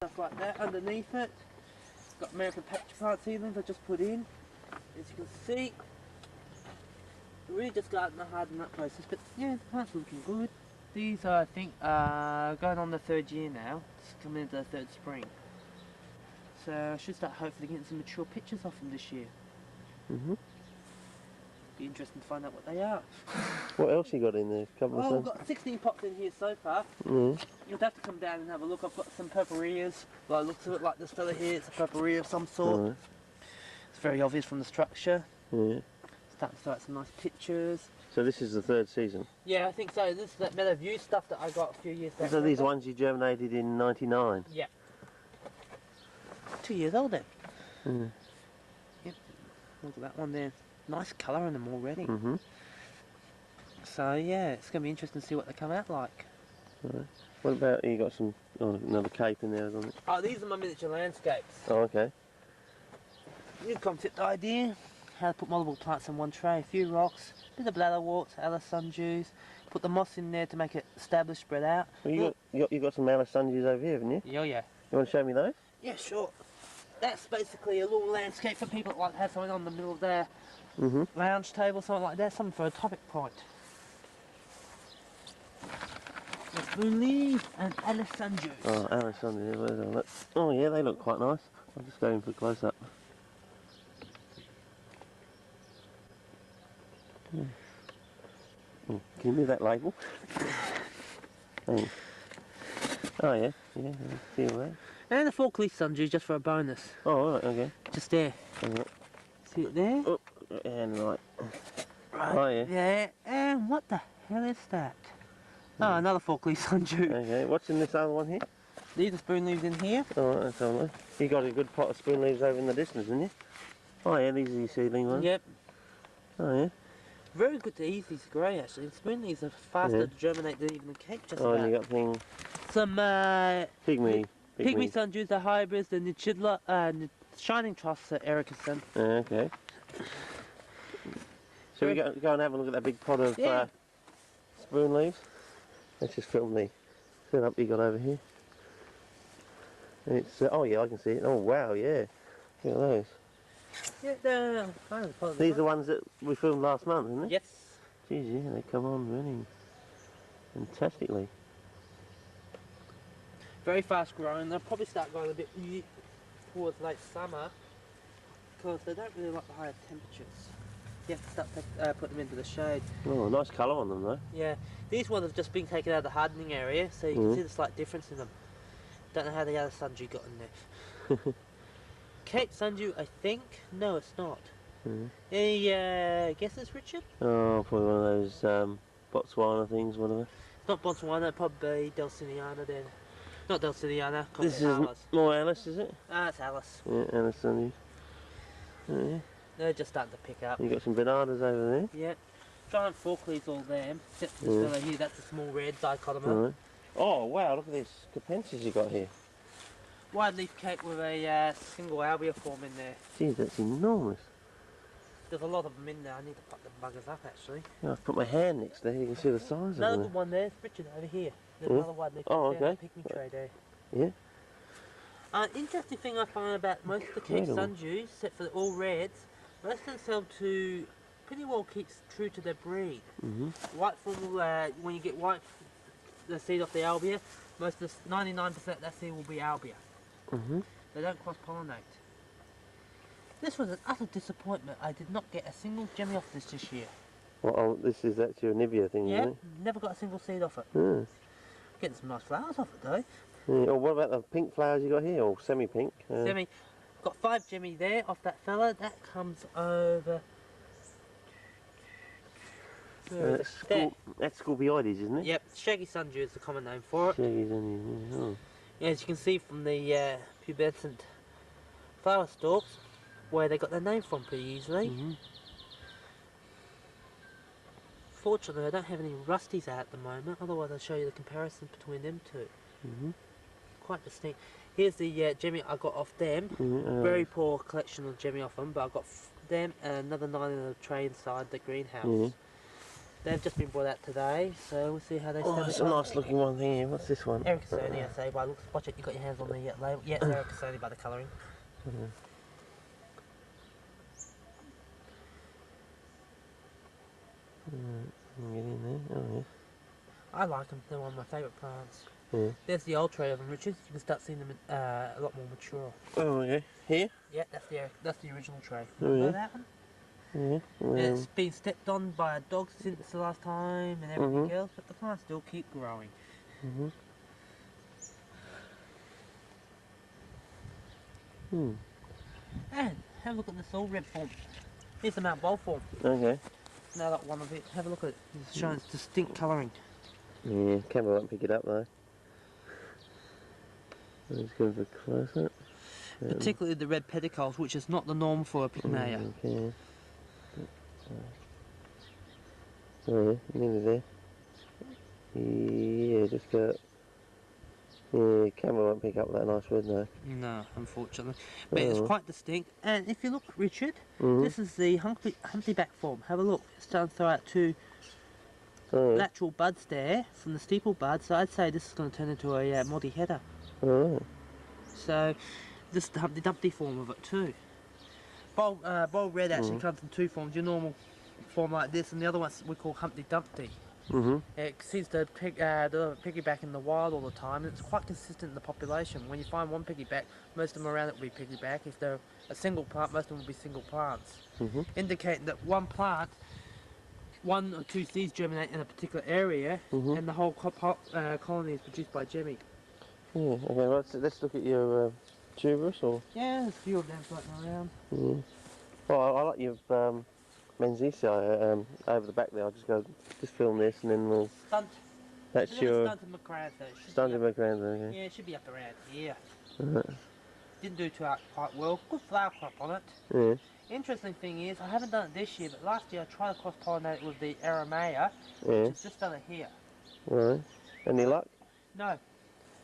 stuff like that underneath it. Got American patch plant seedlings I just put in. As you can see, really just starting to harden that process, but yeah, the plant's looking good. These are, I think, going on the 3rd year now. It's coming into the 3rd spring. So I should start hopefully getting some mature pictures off them this year. Be interesting to find out what they are. What else you got in there? I've got 16 pots in here so far. You'll have to come down and have a look. I've got some purpureas. By the looks of it, like this fella here, it's a purpurea of some sort. It's very obvious from the structure. Starting to start some nice pictures. So this is the 3rd season? Yeah, I think so. This is that Meadow View stuff that I got a few years back. So these ones you germinated in '99? Yeah. 2 years old then. Yep. Look at that one there. Nice colour in them already. So yeah, it's going to be interesting to see what they come out like. What about, you got some, another cape in there, isn't it? Oh, these are my miniature landscapes. Oh, okay. New concept idea. How to put multiple plants in one tray. A few rocks, a bit of bladderwort, Alice sundews. Put the moss in there to make it established, spread out. Well, you got some Alice sundews over here, haven't you? Yeah, yeah. You want to show me those? Yeah, sure. That's basically a little landscape for people that like to have something on the middle of their lounge table, something like that, something for a topic point. Spoon leaf and Alice sundews. Oh, Alice sundews, where's all that? Oh yeah, they look quite nice. I'll just go in for a close up. Can you move that label? Oh yeah, yeah, I see all that. And the fork leaf sundew just for a bonus. Oh right, okay. Just there. See it there? Oh, and right. Right. Oh yeah. Yeah, and what the hell is that? Oh, another fork leaf sundew. Okay, what's in this other one here? These are spoon leaves in here. Oh right, that's all right. You got a good pot of spoon leaves over in the distance, didn't you? Oh yeah, these are your seedling ones. Yep. Oh yeah. Very good to ease these grey actually. The spoon leaves are faster to germinate than even the cake just Oh, about. and you got things. Some Pygmy sundews, the hybrids, the Nichidla, Shining Truss at Erickson. Okay. So we go and have a look at that big pot of spoon leaves. Let's just film the setup you got over here. It's oh yeah, I can see it. Oh wow, yeah. Look at those. Yeah, these are the ones that we filmed last month, isn't it? Yes. Jeez, yeah, they come on running fantastically. Very fast growing. They'll probably start going a bit towards late summer because they don't really like the higher temperatures. You have to start putting them into the shade. Oh, nice colour on them though. Yeah, these ones have just been taken out of the hardening area, so you can see the slight difference in them. Don't know how the other sundew got in there. Cape sundew, I think. No, it's not. Any guesses, Richard? Oh, probably one of those Botswana things, whatever. It's not Botswana, probably Delciniana then. Not Delciniana, this Alice. Is more Alice, is it? Ah, it's Alice. Yeah, Alice sundews. Oh, yeah. They're just starting to pick up. You got some bananas over there. Yeah. Giant fork leaves all them, except for this fella here, that's a small red dichotomer. Right. Oh wow, look at this capensis you got here. Wide leaf cake with a single albia form in there. Geez, that's enormous. There's a lot of them in there. I need to put the buggers up actually. Yeah, I've put my hand next there, you can see the size of them. Another good one there, it's Richard over here. There's another wide leaf picnic tray there. Yeah. Interesting thing I find about most of the cake sundews, except for all reds, most of them seem to pretty well keep true to their breed. White form will, when you get white, the seed off the albia, most of the 99% of that seed will be albia. They don't cross-pollinate. This was an utter disappointment. I did not get a single jemmy off this year. Well, oh, that's your Nivea thing, isn't it? Never got a single seed off it. Getting some nice flowers off it though. Oh, what about the pink flowers you got here, or semi-pink? Semi. Got 5 jemmy there off that fella. That comes over. That's Scorpioides, isn't it? Yep, shaggy sundew is the common name for it. Shaggy sundew, Yeah, as you can see from the pubescent flower stalks, where they got their name from pretty easily. Fortunately, I don't have any rusties out at the moment, otherwise I'll show you the comparison between them two. Quite distinct. Here's the jemmy I got off them. Very poor collection of jemmy off them, but I got them and another 9 in a tray inside the greenhouse. They've just been brought out today, so we'll see how they Oh, stand. it's a nice looking one thing here. What's this one? Ericksoni, I say, by looks. Watch it, you got your hands on the label. Yeah, it's Ericksoni by the colouring. Get in there. Oh, yes. I like them, they're one of my favourite plants. Yeah. There's the old tray of them, Richard. You can start seeing them a lot more mature. Oh, okay. Here? Yeah, that's the original tray. Oh, Remember yeah. that one? Yeah. It's been stepped on by a dog since the last time and everything else, but the plants still keep growing. And have a look at this all red form. Here's the Mount Bowl form. Okay. Now that one of it, have a look at it. It's showing its distinct colouring. Yeah, camera won't pick it up though. Let's go for closer. Particularly the red pedicels, which is not the norm for a pygmaea. Okay. Oh yeah, nearly there. Yeah, just go. Yeah, camera won't pick up that nice red though. No, unfortunately. But it's quite distinct. And if you look, Richard, this is the Humptyback form. Have a look. It's starting to throw out two lateral buds there from the steeple bud. So I'd say this is going to turn into a multi-header. Oh. So this is the Humpty Dumpty form of it too. Bold red actually comes in two forms. Your normal form like this, and the other one we call Humpty Dumpty. It seems to piggyback in the wild all the time, and it's quite consistent in the population. When you find one piggyback, most of them around it will be piggyback. If they're a single plant, most of them will be single plants, indicating that one plant, one or two seeds germinate in a particular area, and the whole colony is produced by Jemmy. Yeah, okay, well, let's look at your tuberous, or? Yeah, there's a few of them floating around. Well, I like your Menziesii over the back there. I'll just film this and then we'll... Stunt. That's your... Stunted macrantha. Stunted macrantha, okay. Yeah, it should be up around here. Didn't do quite well. Good flower crop on it. Yeah. Interesting thing is, I haven't done it this year, but last year I tried to cross-pollinate it with the Aramea, which is just under here. Right. Any luck? No.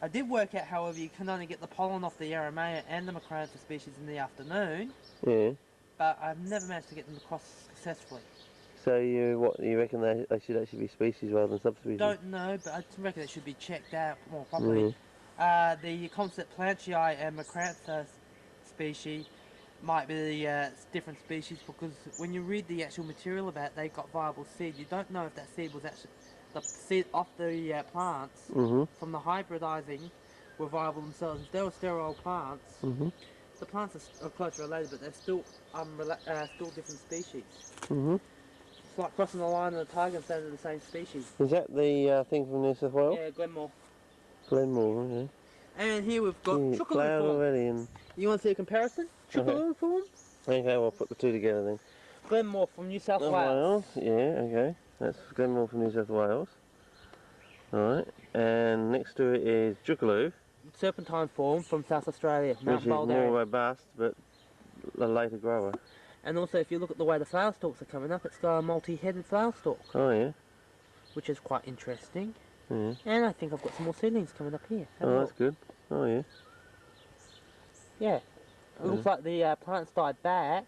I did work out, however, you can only get the pollen off the Aramea and the macrantha species in the afternoon. Yeah. But I've never managed to get them across successfully. So you reckon they should actually be species rather than subspecies? Don't know, but I reckon it should be checked out more properly. The concept Plantii and macrantha species might be different species, because when you read the actual material about it, they've got viable seed. You don't know if that seed was actually the seed off the plants from the hybridizing were viable themselves. If they were sterile plants, the plants are closely related, but they're still different species. It's like crossing the line of the tiger and saying they're the same species. Is that the thing from New South Wales? Yeah, Glenmore. Glenmore, okay. And here we've got Chuckaloo flowered form. already and... You want to see a comparison? Chuckaloo form? Okay, we'll put the two together then. Glenmore from New South Wales. Yeah, okay. That's Glenmore from New South Wales. Alright, and next to it is Chuckaloo. Serpentine form from South Australia, Mount Which is Bold more area. robust, but a later grower. And also, if you look at the way the flower stalks are coming up, it's got a multi-headed flower stalk. Oh yeah. Which is quite interesting. Yeah. And I think I've got some more seedlings coming up here. Oh, that's good. Oh yeah. Yeah. It looks like the plant's died back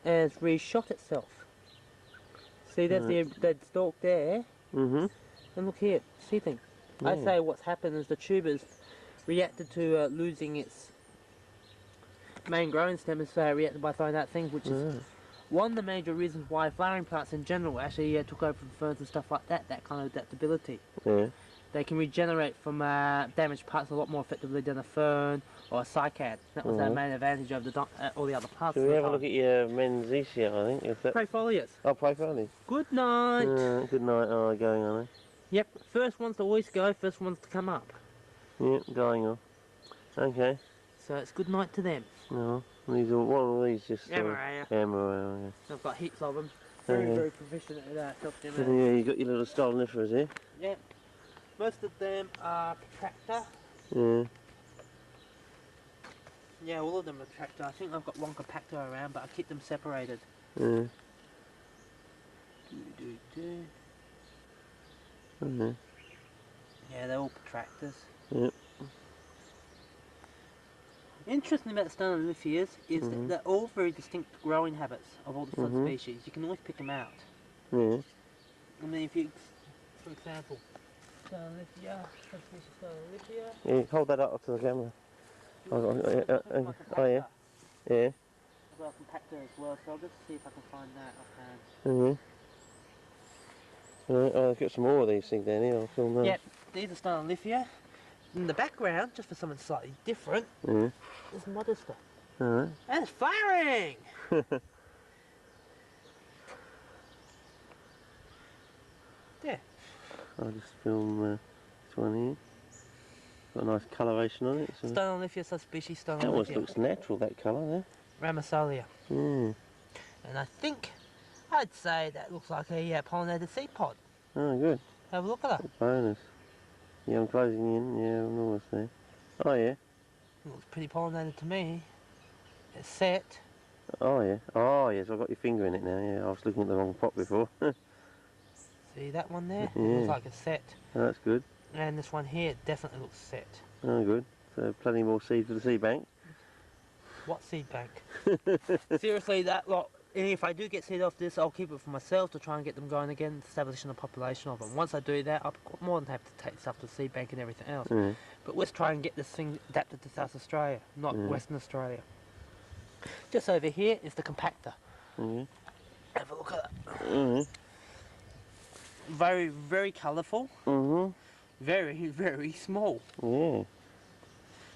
and it's reshot itself. See, there's the dead stalk there. And look here, seedling. I say what's happened is the tuber's reacted to losing its main growing stem, is reacted by throwing out things, which is one of the major reasons why flowering plants in general actually took over from ferns and stuff like that kind of adaptability. Yeah. They can regenerate from damaged parts a lot more effectively than a fern or a cycad. That was their main advantage over all the other plants. Shall we have a look at your Menziesii, I think? Is that... Prayfolias. Oh, Prayfolias. Good night. Good night. Oh, going on, eh? Yep, first ones to always go, first ones to come up. Yep, going on. Okay. So it's good night to them. No, these are, what are these? Just Amaraya. Amaraya, okay. I've got heaps of them. Very proficient at helping Yeah, you got your little stoloniferas here. Yep. Most of them are protractor. Yeah. Yeah, all of them are protractor. I think I've got one compactor around, but I keep them separated. Yeah. Yeah, they're all protractors. Yep. Interesting about the Stoloniferas is that they're all very distinct growing habits of all different species. You can always pick them out. Yeah. I mean, if you, for example, Sternolithia, subspecies Sternolithia. Yeah, hold that up to the camera. Oh yeah. Yeah. I've got a compactor as well, so I'll just see if I can find that offhand. Right, I'll get some more of these things down here. I'll film those. Yep, these are Sternolithia. In the background, just for something slightly different, Yeah. is Modesta. Alright. And it's flowering! There. I'll just film this one here. Got a nice coloration on it. So Sternolithia subspecies Sternolithia. that almost looks natural, that colour there. Ramasolia. Yeah. And I think, I'd say that looks like a pollinated seed pod. Oh, good. Have a look at that. Bonus. Yeah, I'm closing in. Yeah, I'm almost there. Oh, yeah. It looks pretty pollinated to me. It's set. Oh, yeah. Oh, yes, I've got your finger in it now. Yeah, I was looking at the wrong pot before. See that one there? Yeah. It looks like it's set. Oh, that's good. And this one here definitely looks set. Oh, good. So plenty more seed for the seed bank. What seed bank? Seriously, that lot. And if I do get seed off this, I'll keep it for myself to try and get them going again, establishing a population of them. Once I do that, I'll be more than happy to take stuff to the seed bank and everything else. But let's try and get this thing adapted to South Australia, not Western Australia. Just over here is the compactor. Have a look at that. Very, very colourful. Very, very small. Yeah.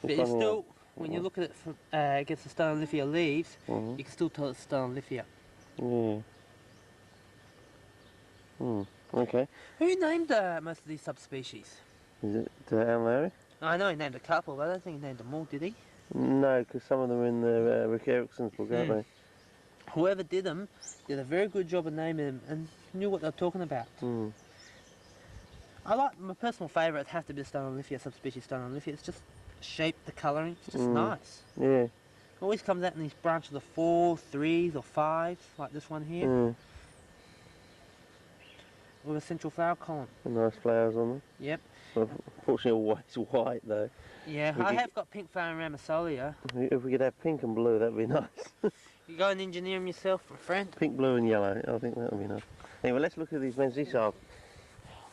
But it's still, when you look at it from, against the Sternolithia leaves, you can still tell it's Sternolithia. Yeah. Okay. Who named most of these subspecies? Is it Alan Larry? I know he named a couple, but I don't think he named them all, did he? No, because some of them are in the Rick Erickson's book, aren't they? Whoever did them did a very good job of naming them and knew what they were talking about. I like, my personal favourite has to be the Sternolithia subspecies Sternolithia. It's just shape, the colouring, it's just nice. Yeah. It always comes out in these branches of 4, 3s or 5s, like this one here. With a central flower column. Nice flowers on them. Yep. Well, unfortunately, always white though. Yeah, I have got pink flowering Ramasolia. If we could have pink and blue, that'd be nice. You go and engineer them yourself, my friend. Pink, blue, and yellow. I think that would be nice. Anyway, let's look at these Menzies.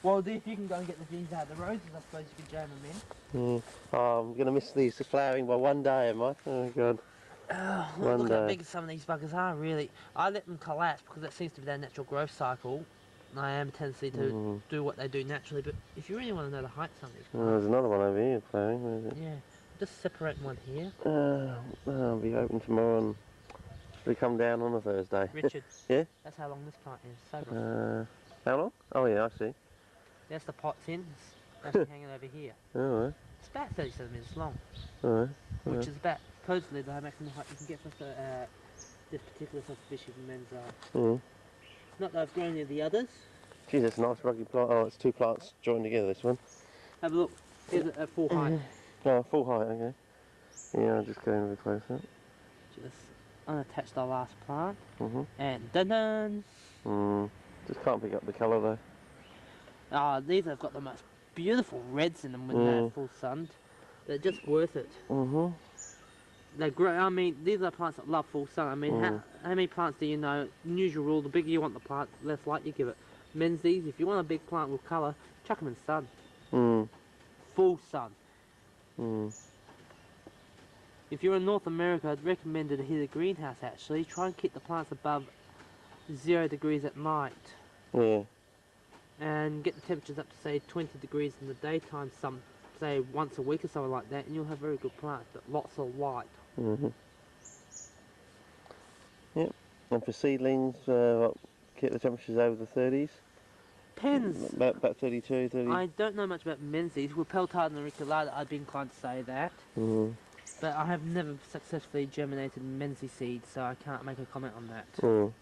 Well, if you can go and get the genes out of the roses, I suppose you can jam them in. Oh, I'm going to miss these flowering by one day, am I? Oh, God. Oh, look how big some of these buggers are, really. I let them collapse because that seems to be their natural growth cycle. I am a tendency to do what they do naturally, but if you really want to know the height of some of these plants... there's another one over here flowering. Where is it? Yeah, just separate one here. I'll be open tomorrow and we come down on a Thursday. Richard. Yeah? That's how long this plant is. So how long? Oh, yeah, I see. There's the pots in. It's actually hanging over here. All right. It's about 37 minutes long. All right. Which is about, supposedly, the maximum height you can get for this particular subspecies of Menzies. Not that I've grown any of the others. Geez, that's a nice rugged plant. Oh, it's two plants joined together, this one. Have a look. Here's it at full height. Oh, full height, okay. Yeah, I'll just go in a bit closer. Just unattach the last plant. And dun-dun! Just can't pick up the colour though. Ah, these have got the most beautiful reds in them when they're full sunned. They're just worth it. They grow. I mean, these are plants that love full sun. I mean, how many plants do you know? Unusual rule: the bigger you want the plant, less light you give it. Menzies, if you want a big plant with colour, chuck them in sun. Full sun. If you're in North America, I'd recommend to hit a greenhouse. Actually, try and keep the plants above 0 degrees at night. And get the temperatures up to say 20 degrees in the daytime. Say once a week or something like that, and you'll have very good plants, but lots of light. Yep. And for seedlings, keep the temperatures over the 30s? Depends. About 32, 30? I don't know much about Menzies. With Peltard and Auriculata, I'd be inclined to say that. But I have never successfully germinated Menzies seeds, so I can't make a comment on that. Oh,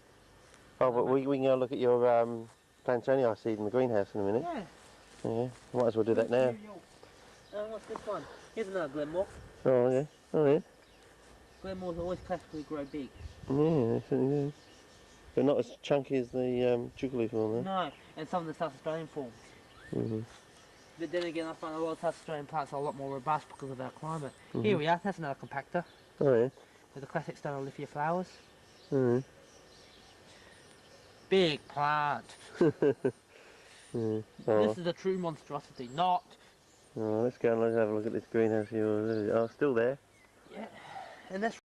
but we can go look at your Plantonia seed in the greenhouse in a minute. Yeah. Might as well do that now. What's this one? Here's another Glenmore. Oh, yeah. Oh, yeah. Glenmores always classically grow big. Yeah, they certainly do. But not as chunky as the Jubilee form, though. No, and some of the South Australian forms. But then again, I find a lot of South Australian plants are a lot more robust because of our climate. Here we are, that's another compactor. Oh, yeah. With the classic Sternolithia flowers. Mm. Big plant. Yeah. Oh. This is a true monstrosity, not... Oh, let's go and have a look at this greenhouse of yours. Oh, still there. Yeah, and that's